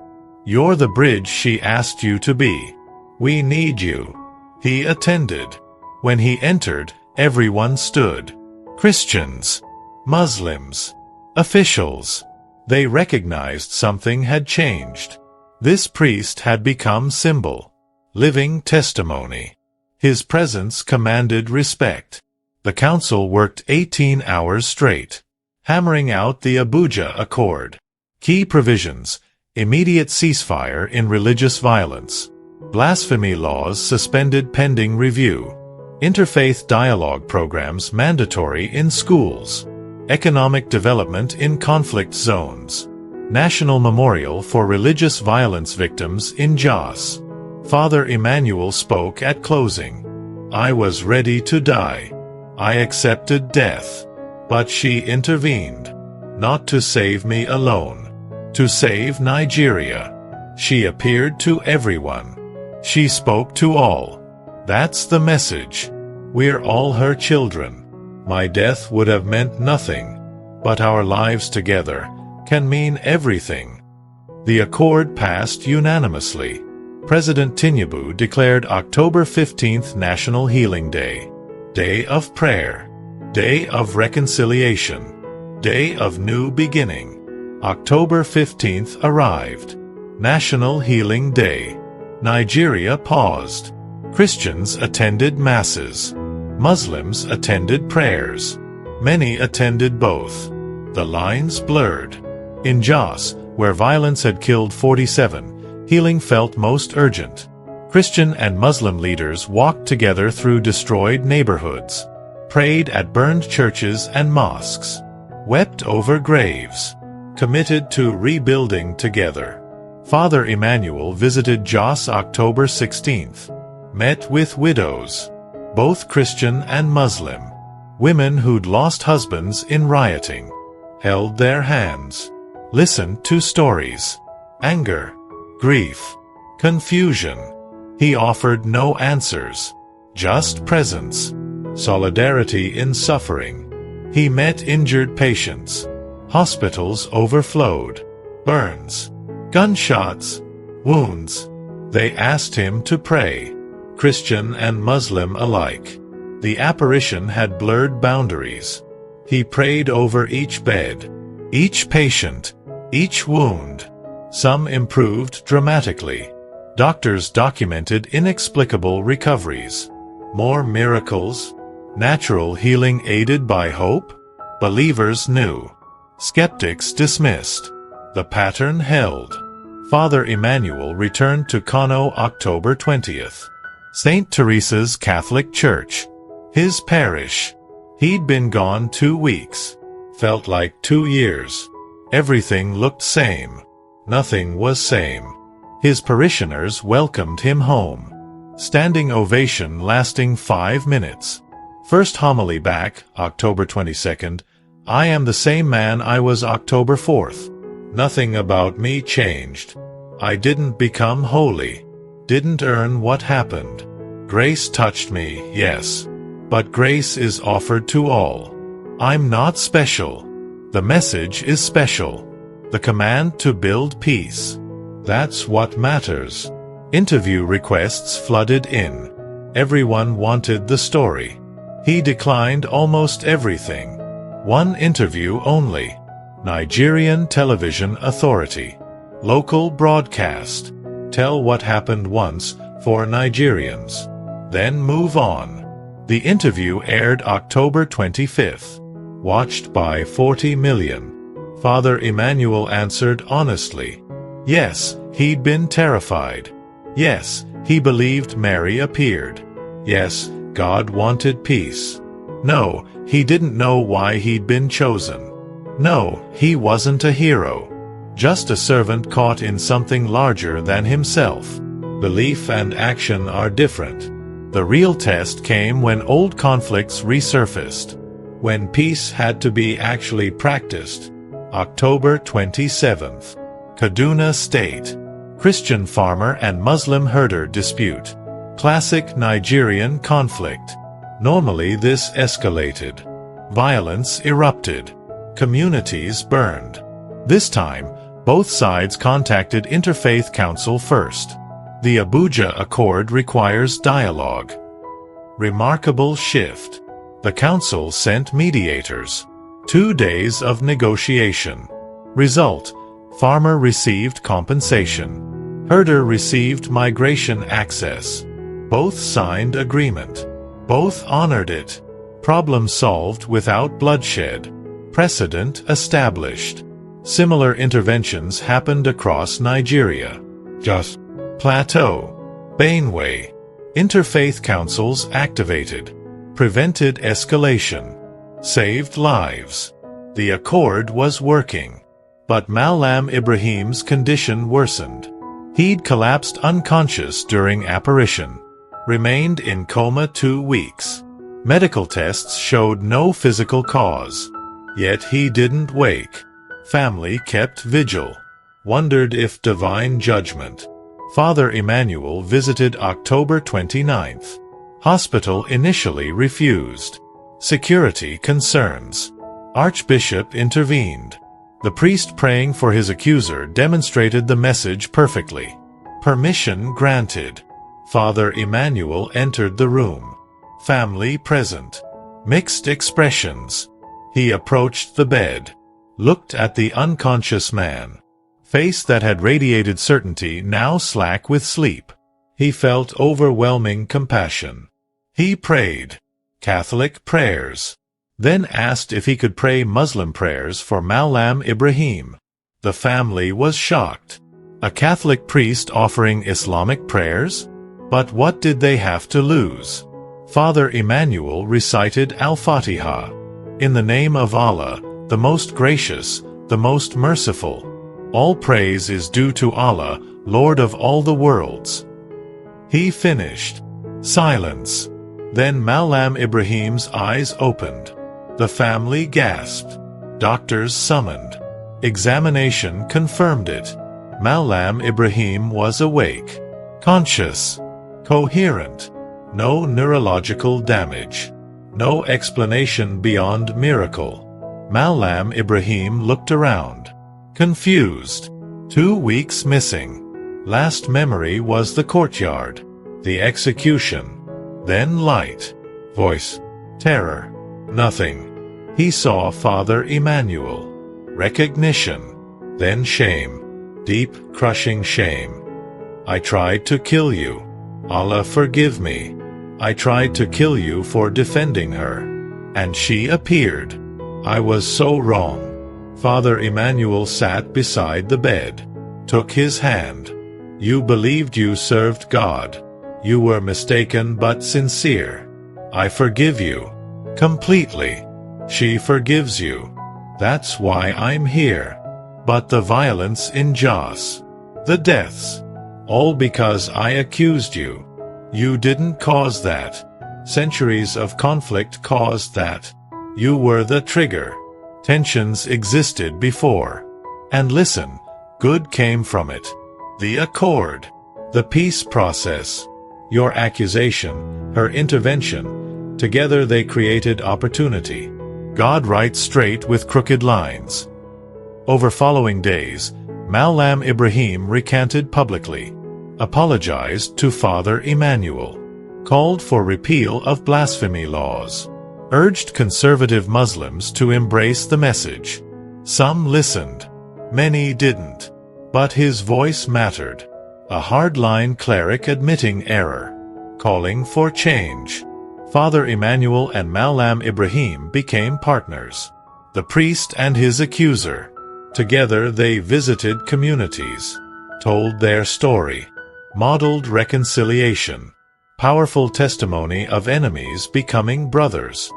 "You're the bridge she asked you to be. We need you." He attended. When he entered, everyone stood. Christians, Muslims, officials. They recognized something had changed. This priest had become symbol, living testimony. His presence commanded respect. The council worked 18 hours straight, hammering out the Abuja Accord. Key provisions: immediate ceasefire in religious violence. Blasphemy laws suspended pending review. Interfaith dialogue programs mandatory in schools. Economic development in conflict zones. National memorial for religious violence victims in Jos. Father Emmanuel spoke at closing. "I was ready to die. I accepted death. But she intervened. Not to save me alone. To save Nigeria. She appeared to everyone. She spoke to all. That's the message. We're all her children. My death would have meant nothing. But our lives together can mean everything." The accord passed unanimously. President Tinubu declared October 15th National Healing Day. Day of prayer. Day of reconciliation. Day of new beginning. October 15th arrived. National Healing Day. Nigeria paused. Christians attended masses. Muslims attended prayers. Many attended both. The lines blurred. In Jos, where violence had killed 47, healing felt most urgent. Christian and Muslim leaders walked together through destroyed neighborhoods, prayed at burned churches and mosques, wept over graves, committed to rebuilding together. Father Emmanuel visited Jos October 16th, met with widows, both Christian and Muslim, women who'd lost husbands in rioting, held their hands, listened to stories, anger, grief, confusion. He offered no answers, just presence, solidarity in suffering. He met injured patients. Hospitals overflowed. Burns, gunshots, wounds. They asked him to pray, Christian and Muslim alike. The apparition had blurred boundaries. He prayed over each bed, each patient, each wound. Some improved dramatically. Doctors documented inexplicable recoveries. More miracles? Natural healing aided by hope? Believers knew. Skeptics dismissed. The pattern held. Father Emmanuel returned to Kano October 20th. St. Therese's Catholic Church. His parish. He'd been gone 2 weeks. Felt like 2 years. Everything looked same. Nothing was same. His parishioners welcomed him home. Standing ovation lasting 5 minutes. First homily back, October 22nd. I am the same man I was October 4th. Nothing about me changed. I didn't become holy. Didn't earn what happened. Grace touched me, yes. But grace is offered to all. I'm not special. The message is special. The command to build peace. That's what matters. Interview requests flooded in. Everyone wanted the story. He declined almost everything. One interview only. Nigerian Television Authority. Local broadcast. Tell what happened once for Nigerians. Then move on. The interview aired October 25th. Watched by 40 million. Father Emmanuel answered honestly. Yes, he'd been terrified. Yes, he believed Mary appeared. Yes, God wanted peace. No, he didn't know why he'd been chosen. No, he wasn't a hero. Just a servant caught in something larger than himself. Belief and action are different. The real test came when old conflicts resurfaced. When peace had to be actually practiced. October 27th. Kaduna State. Christian farmer and Muslim herder dispute. Classic Nigerian conflict. Normally this escalated. Violence erupted. Communities burned. This time, both sides contacted Interfaith Council first. The Abuja Accord requires dialogue. Remarkable shift. The council sent mediators. 2 days of negotiation. Result: farmer received compensation. Herder received migration access. Both signed agreement. Both honored it. Problem solved without bloodshed. Precedent established. Similar interventions happened across Nigeria. Just Plateau. Benue. Interfaith councils activated. Prevented escalation. Saved lives. The accord was working. But Malam Ibrahim's condition worsened. He'd collapsed unconscious during apparition. Remained in coma 2 weeks. Medical tests showed no physical cause. Yet he didn't wake. Family kept vigil. Wondered if divine judgment. Father Emmanuel visited October 29th. Hospital initially refused. Security concerns. Archbishop intervened. The priest praying for his accuser demonstrated the message perfectly. Permission granted. Father Emmanuel entered the room. Family present. Mixed expressions. He approached the bed. Looked at the unconscious man. Face that had radiated certainty now slack with sleep. He felt overwhelming compassion. He prayed. Catholic prayers. Then asked if he could pray Muslim prayers for Malam Ibrahim. The family was shocked. A Catholic priest offering Islamic prayers? But what did they have to lose? Father Emmanuel recited Al-Fatiha. In the name of Allah, the most gracious, the most merciful. All praise is due to Allah, Lord of all the worlds. He finished. Silence. Then Malam Ibrahim's eyes opened. The family gasped. Doctors summoned. Examination confirmed it. Malam Ibrahim was awake. Conscious. Coherent. No neurological damage. No explanation beyond miracle. Malam Ibrahim looked around. Confused. 2 weeks missing. Last memory was the courtyard, the execution, then light, voice, terror, nothing. He saw Father Emmanuel, recognition, then shame, deep, crushing shame. I tried to kill you. Allah forgive me. I tried to kill you for defending her. And she appeared. I was so wrong. Father Emmanuel sat beside the bed, took his hand. You believed you served God. You were mistaken but sincere. I forgive you. Completely. She forgives you. That's why I'm here. But the violence in Jos, the deaths, all because I accused you. You didn't cause that. Centuries of conflict caused that. You were the trigger. Tensions existed before. And listen, good came from it. The accord, the peace process, your accusation, her intervention, together they created opportunity. God writes straight with crooked lines. Over following days, Maulana Ibrahim recanted publicly, apologized to Father Emmanuel, called for repeal of blasphemy laws, urged conservative Muslims to embrace the message. Some listened, many didn't, but his voice mattered. A hardline cleric admitting error, calling for change. Father Emmanuel and Maulana Ibrahim became partners, the priest and his accuser. Together they visited communities, told their story, modeled reconciliation, powerful testimony of enemies becoming brothers.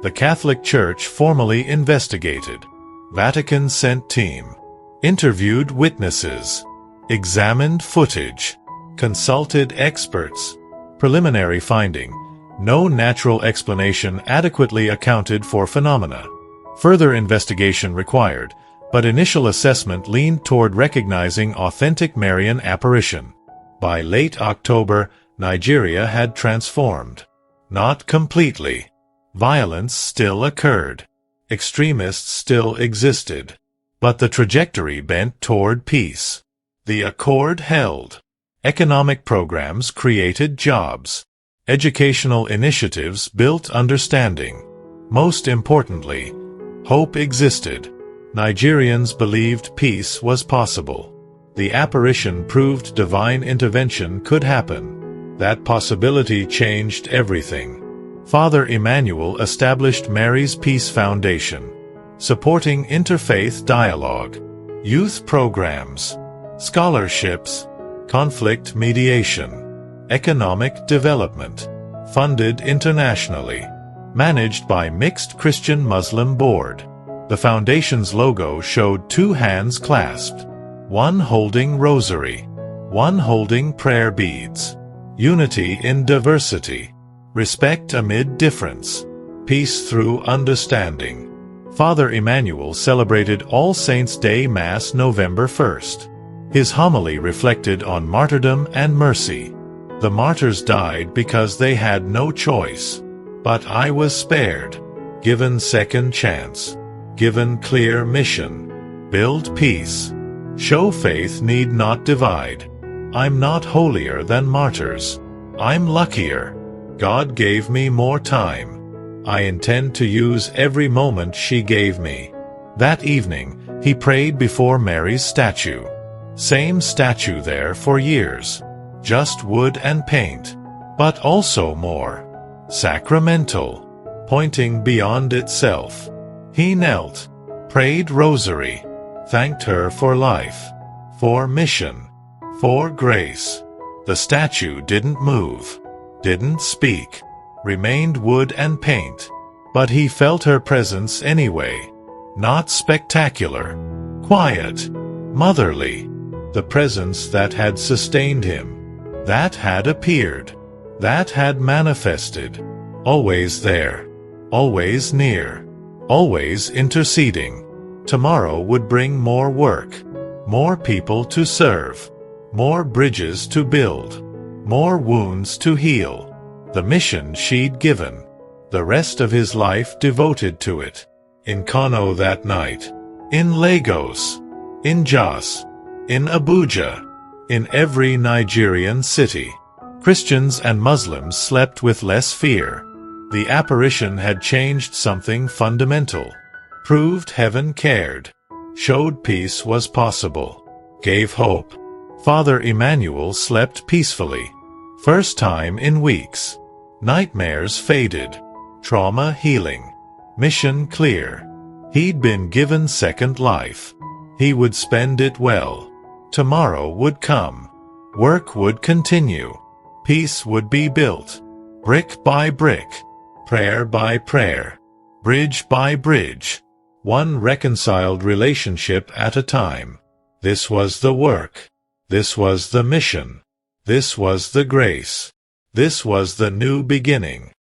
The Catholic Church formally investigated. Vatican sent team, interviewed witnesses, examined footage, consulted experts. Preliminary finding: no natural explanation adequately accounted for phenomena. Further investigation required, but initial assessment leaned toward recognizing authentic Marian apparition. By late October, Nigeria had transformed. Not completely. Violence still occurred. Extremists still existed. But the trajectory bent toward peace. The accord held. Economic programs created jobs. Educational initiatives built understanding. Most importantly, hope existed. Nigerians believed peace was possible. The apparition proved divine intervention could happen. That possibility changed everything. Father Emmanuel established Mary's Peace Foundation, supporting interfaith dialogue, youth programs, scholarships, conflict mediation, economic development, funded internationally, managed by Mixed Christian-Muslim Board. The foundation's logo showed two hands clasped, one holding rosary, one holding prayer beads. Unity in diversity, respect amid difference, peace through understanding. Father Emmanuel celebrated All Saints' Day Mass November 1st. His homily reflected on martyrdom and mercy. The martyrs died because they had no choice. But I was spared, given second chance, given clear mission. Build peace. Show faith need not divide. I'm not holier than martyrs. I'm luckier. God gave me more time. I intend to use every moment she gave me. That evening, he prayed before Mary's statue. Same statue there for years. Just wood and paint. But also more. Sacramental. Pointing beyond itself. He knelt. Prayed rosary. Thanked her for life. For mission. For grace. The statue didn't move. Didn't speak. Remained wood and paint. But he felt her presence anyway. Not spectacular. Quiet. Motherly. The presence that had sustained him. That had appeared. That had manifested. Always there. Always near. Always interceding. Tomorrow would bring more work. More people to serve. More bridges to build. More wounds to heal. The mission she'd given. The rest of his life devoted to it. In Kano that night. In Lagos. In Jos. In Abuja. In every Nigerian city, Christians and Muslims slept with less fear. The apparition had changed something fundamental, proved heaven cared, showed peace was possible, gave hope. Father Emmanuel slept peacefully. First time in weeks. Nightmares faded. Trauma healing. Mission clear. He'd been given second life. He would spend it well. Tomorrow would come. Work would continue. Peace would be built. Brick by brick. Prayer by prayer. Bridge by bridge. One reconciled relationship at a time. This was the work. This was the mission. This was the grace. This was the new beginning.